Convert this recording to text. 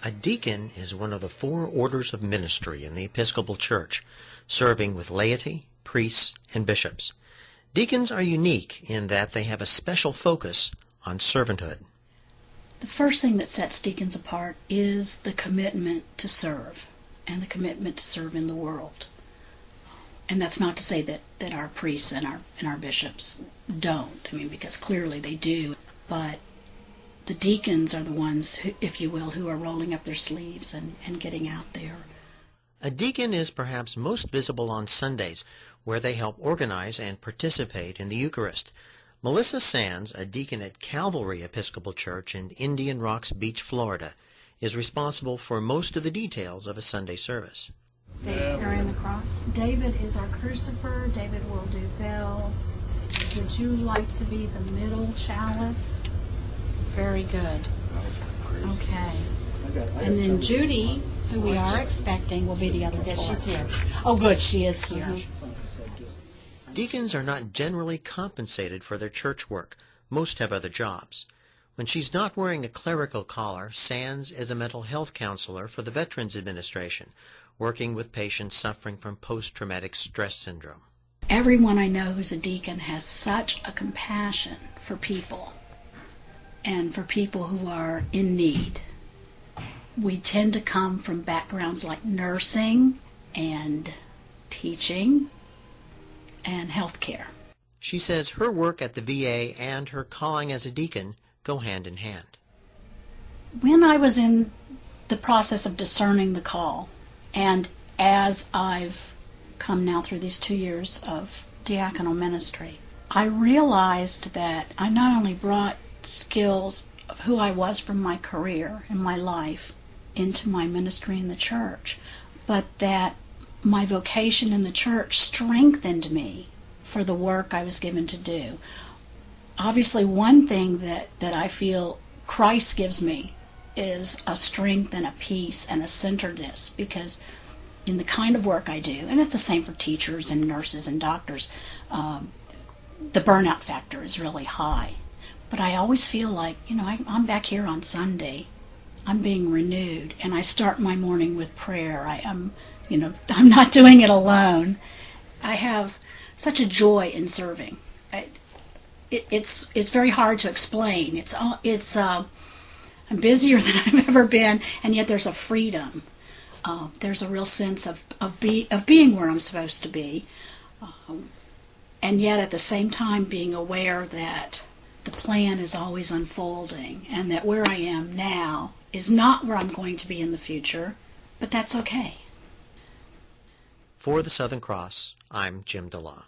A deacon is one of the 4 orders of ministry in the Episcopal Church, serving with laity, priests, and bishops. Deacons are unique in that they have a special focus on servanthood. The first thing that sets deacons apart is the commitment to serve, and the commitment to serve in the world. And that's not to say that our priests and our bishops don't, because clearly they do, but the deacons are the ones, who, if you will, who are rolling up their sleeves and getting out there. A deacon is perhaps most visible on Sundays, where they help organize and participate in the Eucharist. Melissa Sands, a deacon at Calvary Episcopal Church in Indian Rocks Beach, Florida, is responsible for most of the details of a Sunday service. David carrying the cross. David is our crucifer. David will do bells. Would you like to be the middle chalice? Very good. Okay. And then Judy, who we are expecting, will be the other. Yes, she's here. Oh, good, she is here. Deacons are not generally compensated for their church work. Most have other jobs. When she's not wearing a clerical collar, Sands is a mental health counselor for the Veterans Administration, working with patients suffering from post-traumatic stress syndrome. Everyone I know who's a deacon has such a compassion for people and for people who are in need. We tend to come from backgrounds like nursing and teaching and healthcare. She says her work at the VA and her calling as a deacon go hand in hand. When I was in the process of discerning the call, and as I've come now through these 2 years of diaconal ministry, I realized that I not only brought skills of who I was from my career and my life into my ministry in the church, but that my vocation in the church strengthened me for the work I was given to do. Obviously, one thing that I feel Christ gives me is a strength and a peace and a centeredness, because in the kind of work I do, and it's the same for teachers and nurses and doctors, the burnout factor is really high. But I always feel like, I'm back here on Sunday, I'm being renewed, and I start my morning with prayer. I'm not doing it alone. I have such a joy in serving. It's very hard to explain. I'm busier than I've ever been, and yet there's a freedom. There's a real sense of being where I'm supposed to be, and yet at the same time being aware that the plan is always unfolding, and that where I am now is not where I'm going to be in the future, but that's okay. For the Southern Cross, I'm Jim DeLaw.